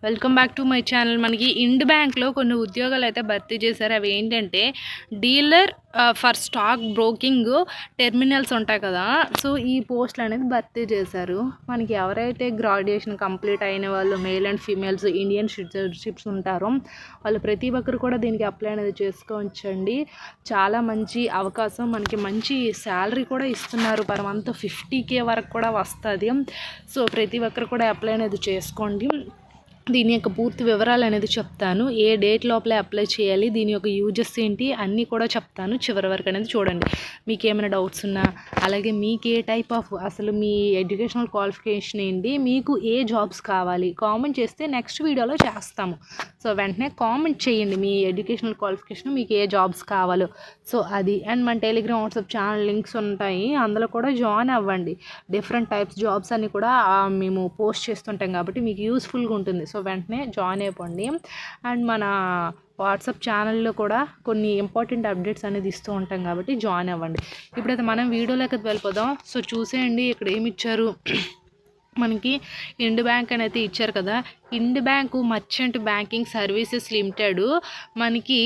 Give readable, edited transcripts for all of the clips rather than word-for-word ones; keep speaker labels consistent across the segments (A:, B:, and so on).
A: Welcome back to my channel. మనకి ఇండ్ బ్యాంక్లో కొన్ని ఉద్యోగాలు అయితే భర్తీ చేశారు. అవి ఏంటంటే dealer for stock broking terminals ఉంటాయి కదా, సో ఈ పోస్టులు అనేది భర్తీ చేశారు. మనకి ఎవరైతే గ్రాడ్యుయేషన్ కంప్లీట్ అయిన వాళ్ళు male and females Indian citizenships ఉంటారో వాళ్ళు ప్రతి ఒక్కరు కూడా దీనికి అప్లై అనేది చేసుకోవచ్చండి. చాలా మంచి అవకాశం, మనకి మంచి శాలరీ కూడా ఇస్తున్నారు. పర్ మంత్ 50K వరకు కూడా వస్తుంది. సో ప్రతి ఒక్కరు కూడా అప్లై అనేది చేసుకోండి. దీని యొక్క పూర్తి వివరాలు అనేది చెప్తాను. ఏ డేట్ లోపలే అప్లై చేయాలి, దీని యొక్క యూజెస్ ఏంటి అన్నీ కూడా చెప్తాను. చివరి వరకు అనేది చూడండి. మీకు ఏమైనా డౌట్స్ ఉన్నా, అలాగే మీకు ఏ టైప్ ఆఫ్ అసలు మీ ఎడ్యుకేషనల్ క్వాలిఫికేషన్ ఏంటి, మీకు ఏ జాబ్స్ కావాలి కామెంట్ చేస్తే నెక్స్ట్ వీడియోలో చేస్తాము. సో వెంటనే కామెంట్ చేయండి మీ ఎడ్యుకేషనల్ క్వాలిఫికేషన్, మీకు ఏ జాబ్స్ కావాలో. సో అది అండ్ మన టెలిగ్రామ్ వాట్సాప్ ఛానల్ లింక్స్ ఉంటాయి, అందులో కూడా జాయిన్ అవ్వండి. డిఫరెంట్ టైప్స్ జాబ్స్ అన్నీ కూడా మేము పోస్ట్ చేస్తుంటాం కాబట్టి మీకు యూస్ఫుల్గా ఉంటుంది. సో వెంటనే జాయిన్ అయిపోండి. అండ్ మన వాట్సాప్ ఛానల్లో కూడా కొన్ని ఇంపార్టెంట్ అప్డేట్స్ అనేది ఇస్తూ ఉంటాం కాబట్టి జాయిన్ అవ్వండి. ఇప్పుడైతే మనం వీడియోలోకి వెళ్ళిపోదాం. సో చూసేయండి ఇక్కడ ఏమి ఇచ్చారు. మనకి ఇండ్ బ్యాంక్ అనేది ఇచ్చారు కదా. Ind bank merchant banking services limited మనకి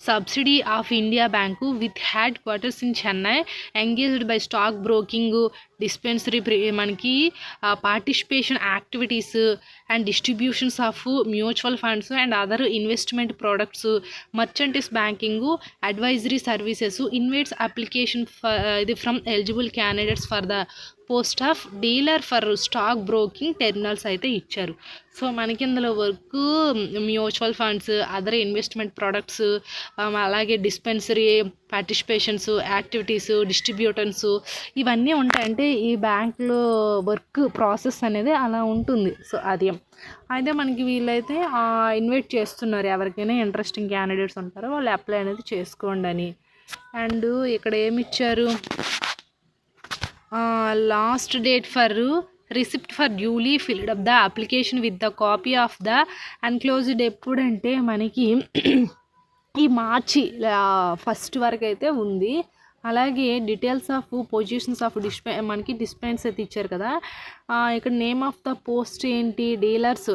A: subsidy of India bank with headquarters in Chennai, engaged by stock broking dispensary, మనకి participation activities and distributions of mutual funds and other investment products, merchants banking advisory services, invites application ఇది from eligible candidates for the post of dealer for stock broking terminals అయితే ఇచ్చారు. So మనకి ఇందులో work mutual funds, other investment products, అలాగే dispensary participations, activities, distributors ఇవన్నీ ఉంటాయి. అంటే ఈ బ్యాంక్లో వర్క్ ప్రాసెస్ అనేది అలా ఉంటుంది. సో అది అయితే మనకి వీళ్ళైతే ఇన్వైట్ చేస్తున్నారు, ఎవరికైనా ఇంట్రెస్టింగ్ క్యాండిడేట్స్ ఉంటారో వాళ్ళు అప్లై అనేది చేసుకోండి అని. అండ్ ఇక్కడ ఏమి ఇచ్చారు, last date for receipt for duly filled up the application with the copy of the enclosed ఎప్పుడంటే మనకి ఈ మార్చి 1st వరకు అయితే ఉంది. అలాగే డీటెయిల్స్ ఆఫ్ పొజిషన్స్ ఆఫ్ మనకి డిస్పెన్స్ అయితే ఇచ్చారు కదా. ఇక్కడ నేమ్ ఆఫ్ ద పోస్ట్ ఏంటి, dealers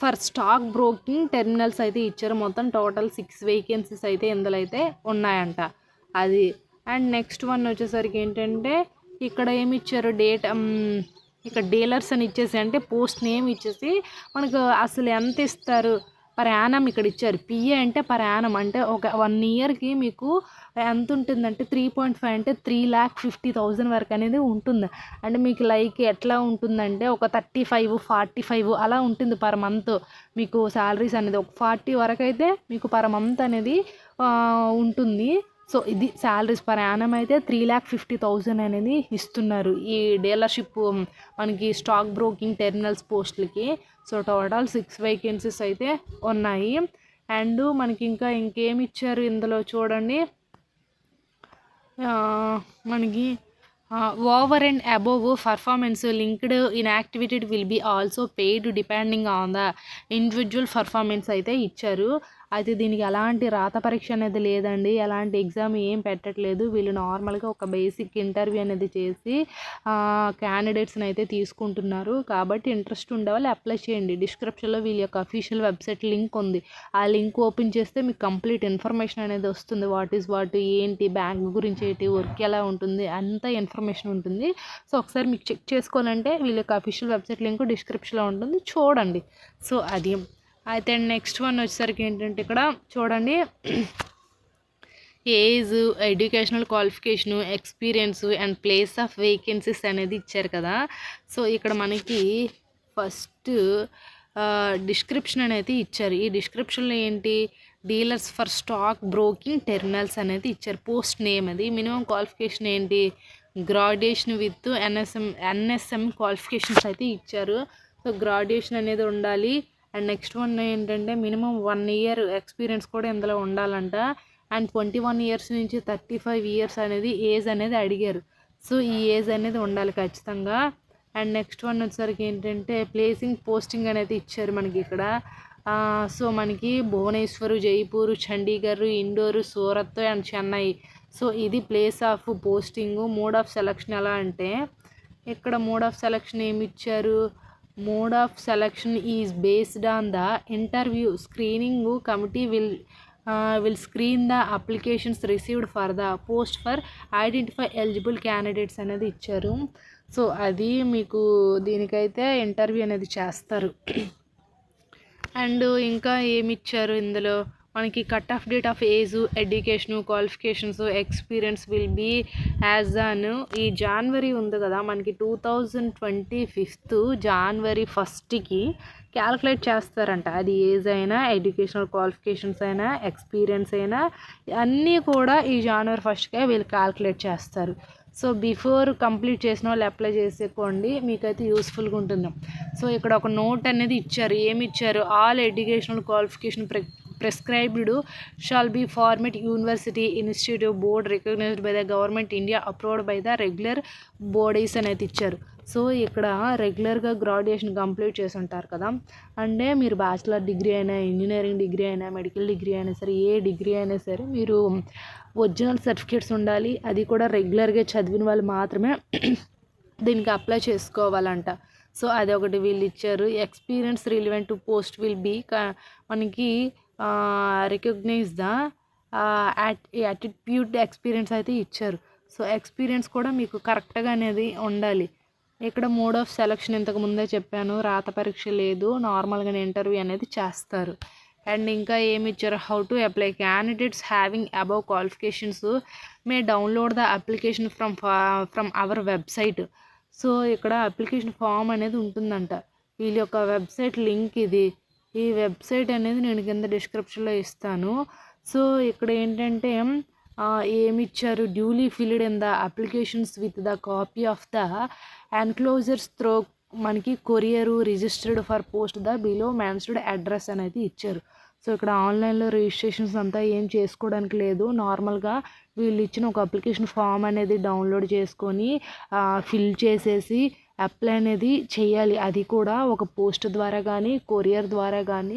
A: for stock broking terminals అయితే ఇచ్చారు. మొత్తం టోటల్ 6 వేకెన్సీస్ అయితే ఇందులో అయితే ఉన్నాయంట అది. అండ్ నెక్స్ట్ వన్ వచ్చేసరికి ఏంటంటే ఇక్కడ ఏమి ఇచ్చారు, డేట్ ఇక్కడ డీలర్స్ అని ఇచ్చేసి అంటే పోస్ట్ నేమ్ ఇచ్చేసి మనకు అసలు ఎంత ఇస్తారు పర్ యానం ఇక్కడ ఇచ్చారు. పిఏ అంటే పర్ యానం అంటే ఒక 1 ఇయర్కి మీకు ఎంత ఉంటుందంటే 3.5 అంటే 3,50,000 వరకు అనేది ఉంటుంది. అంటే మీకు లైక్ ఎట్లా ఉంటుందంటే ఒక 35, 45 అలా ఉంటుంది పర్ మంత్ మీకు శాలరీస్ అనేది. ఒక 40 వరకు అయితే మీకు పర్ మంత్ అనేది ఉంటుంది. సో ఇది శాలరీస్ పర్ యానం అయితే 3,50,000 అనేది ఇస్తున్నారు ఈ డీలర్షిప్ మనకి స్టాక్ బ్రోకింగ్ టెర్మినల్స్ పోస్టులకి. సో టోటల్ 6 వేకెన్సీస్ అయితే ఉన్నాయి. అండ్ మనకి ఇంకేమి ఇచ్చారు ఇందులో చూడండి, మనకి over and above performance linked inactivity will be also paid depending on the individual performance అయితే ఇచ్చారు. అయితే దీనికి ఎలాంటి రాత పరీక్ష అనేది లేదండి, ఎలాంటి ఎగ్జామ్ ఏం పెట్టట్లేదు. వీళ్ళు నార్మల్గా ఒక బేసిక్ ఇంటర్వ్యూ అనేది చేసి క్యాండిడేట్స్ని అయితే తీసుకుంటున్నారు. కాబట్టి ఇంట్రెస్ట్ ఉండేవాళ్ళు అప్లై చేయండి. డిస్క్రిప్షన్లో వీళ్ళ యొక్క అఫీషియల్ వెబ్సైట్ లింక్ ఉంది. ఆ లింక్ ఓపెన్ చేస్తే మీకు కంప్లీట్ ఇన్ఫర్మేషన్ అనేది వస్తుంది. వాట్ ఏంటి, బ్యాంక్ గురించి ఏంటి, వర్క్ ఎలా ఉంటుంది, అంత ఇన్ఫర్మేషన్ ఉంటుంది. సో ఒకసారి మీకు చెక్ చేసుకోవాలంటే వీళ్ళ యొక్క అఫీషియల్ వెబ్సైట్ లింక్ డిస్క్రిప్షన్లో ఉంటుంది, చూడండి. సో అది అయితే నెక్స్ట్ వన్ వచ్చేసరికి ఏంటంటే ఇక్కడ చూడండి, age, educational qualification, experience and place of vacancies అనేది ఇచ్చారు కదా. సో ఇక్కడ మనకి ఫస్ట్ డిస్క్రిప్షన్ అనేది ఇచ్చారు. ఈ డిస్క్రిప్షన్లో ఏంటి, dealers for stock broking terminals అనేది ఇచ్చారు. పోస్ట్ నేమ్ అది. మినిమం క్వాలిఫికేషన్ ఏంటి, గ్రాడ్యుయేషన్ విత్ ఎన్ఎస్ఎం క్వాలిఫికేషన్స్ అయితే ఇచ్చారు. సో గ్రాడ్యుయేషన్ అనేది ఉండాలి. అండ్ నెక్స్ట్ వన్ ఏంటంటే మినిమం 1 ఇయర్ ఎక్స్పీరియన్స్ కూడా ఇందులో ఉండాలంట. అండ్ 21 ఇయర్స్ నుంచి 35 ఇయర్స్ అనేది ఏజ్ అనేది అడిగారు. సో ఈ ఏజ్ అనేది ఉండాలి ఖచ్చితంగా. అండ్ నెక్స్ట్ వన్ వచ్చేసరికి ఏంటంటే పోస్టింగ్ అనేది ఇచ్చారు మనకి ఇక్కడ. సో మనకి భువనేశ్వర్, జైపూర్, చండీగఢ్, ఇండోర్, సూరత్ అండ్ చెన్నై. సో ఇది place of posting. Mode of selection ఎలా అంటే ఇక్కడ మోడ్ ఆఫ్ సెలక్షన్ ఏమి ఇచ్చారు, Mode of selection is based on the interview. Screening committee will screen the applications received for the post for identify eligible candidates అనేది ఇచ్చారు. So అది మీకు దీనికైతే ఇంటర్వ్యూ అనేది చేస్తారు. అండ్ ఇంకా ఏమి ఇచ్చారు ఇందులో మనకి cut off date of age, education, qualifications, experience will be as on ఈ జనవరి ఉంది కదా మనకి 2025 జనవరి 1కి క్యాల్కులేట్ చేస్తారంట. అది ఏజ్ అయినా, ఎడ్యుకేషనల్ క్వాలిఫికేషన్స్ అయినా, ఎక్స్పీరియన్స్ అయినా అన్నీ కూడా ఈ జనవరి 1కే వీళ్ళు క్యాల్కులేట్ చేస్తారు. సో బిఫోర్ కంప్లీట్ చేసిన వాళ్ళు అప్లై చేసేకోండి, మీకైతే యూస్ఫుల్గా ఉంటుంది. సో ఇక్కడ ఒక నోట్ అనేది ఇచ్చారు. ఏమి ఇచ్చారు? All educational qualification prescribed shall be format university institute board recognised by the government India approved by the regular bodies అనేది ఇచ్చారు. సో ఇక్కడ రెగ్యులర్గా గ్రాడ్యుయేషన్ కంప్లీట్ చేసి ఉంటారు కదా, అంటే మీరు బ్యాచిలర్ డిగ్రీ అయినా, ఇంజనీరింగ్ డిగ్రీ అయినా, మెడికల్ డిగ్రీ అయినా సరే, ఏ డిగ్రీ అయినా సరే మీరు ఒరిజినల్ సర్టిఫికేట్స్ ఉండాలి. అది కూడా రెగ్యులర్గా చదివిన వాళ్ళు మాత్రమే దీనికి అప్లై చేసుకోవాలంట. సో అది ఒకటి వీళ్ళు ఇచ్చారు. Experience relevant to post will be మనకి రికగ్నైజ్ ద యాటిట్యూడ్ ఎక్స్పీరియన్స్ అయితే ఇచ్చారు. సో ఎక్స్పీరియన్స్ కూడా మీకు కరెక్ట్గా అనేది ఉండాలి. ఇక్కడ మోడ్ ఆఫ్ సెలక్షన్ ఇంతకు ముందే చెప్పాను, రాత పరీక్ష లేదు, నార్మల్గానే ఇంటర్వ్యూ అనేది చేస్తారు. అండ్ ఇంకా ఏమి ఇచ్చారు? How to apply. Candidates having above qualifications May download the application from our website. So ఇక్కడ అప్లికేషన్ ఫామ్ అనేది ఉంటుందంట. వీళ్ళ యొక్క వెబ్సైట్ లింక్ ఇది. ఈ వెబ్సైట్ అనేది నేను కింద డిస్క్రిప్షన్లో ఇస్తాను. సో ఇక్కడ ఏంటంటే ఏమి ఇచ్చారు? Duly filled in the applications with the copy of the enclosures through మనకి courier registered for post the below mentioned address అనేది ఇచ్చారు. సో ఇక్కడ ఆన్లైన్లో రిజిస్ట్రేషన్స్ అంతా ఏం చేసుకోవడానికి లేదు. నార్మల్గా వీళ్ళు ఇచ్చిన ఒక అప్లికేషన్ ఫామ్ అనేది డౌన్లోడ్ చేసుకొని ఫిల్ చేసేసి అప్లై అనేది చేయాలి. అది కూడా ఒక పోస్ట్ ద్వారా కానీ, కొరియర్ ద్వారా కానీ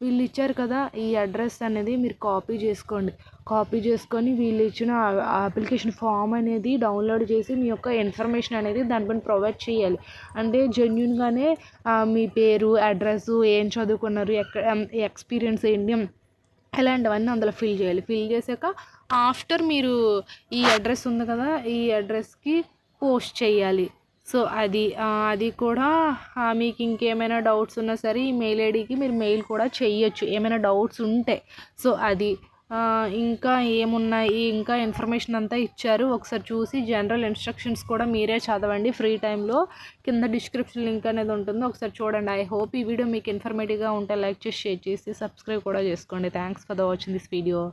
A: వీళ్ళు ఇచ్చారు కదా, ఈ అడ్రస్ అనేది మీరు కాపీ చేసుకోండి. కాపీ చేసుకొని వీళ్ళు ఇచ్చిన అప్లికేషన్ ఫామ్ అనేది డౌన్లోడ్ చేసి మీ యొక్క ఇన్ఫర్మేషన్ అనేది దానిపైన ప్రొవైడ్ చేయాలి. అంటే జెన్యున్గానే మీ పేరు, అడ్రస్, ఏం చదువుకున్నారు, ఎక్స్పీరియన్స్ ఏంటి, ఇలాంటివన్నీ అందులో ఫిల్ చేయాలి. ఫిల్ చేశాక ఆఫ్టర్ మీరు ఈ అడ్రస్ ఉంది కదా, ఈ అడ్రస్కి పోస్ట్ చేయాలి. సో అది కూడా మీకు ఇంకేమైనా డౌట్స్ ఉన్నా సరే ఈ మెయిల్ ఐడికి మీరు మెయిల్ కూడా చేయొచ్చు ఏమైనా డౌట్స్ ఉంటే. సో అది ఇంకా ఏమున్నాయి, ఇంకా ఇన్ఫర్మేషన్ అంతా ఇచ్చారు. ఒకసారి చూసి జనరల్ ఇన్స్ట్రక్షన్స్ కూడా మీరే చదవండి ఫ్రీ టైంలో. కింద డిస్క్రిప్షన్ లింక్ అనేది ఉంటుంది, ఒకసారి చూడండి. ఐ హోప్ ఈ వీడియో మీకు ఇన్ఫర్మేటివ్గా ఉంటే లైక్ చేసి, షేర్ చేసి, సబ్స్క్రైబ్ కూడా చేసుకోండి. Thanks for the watching this video.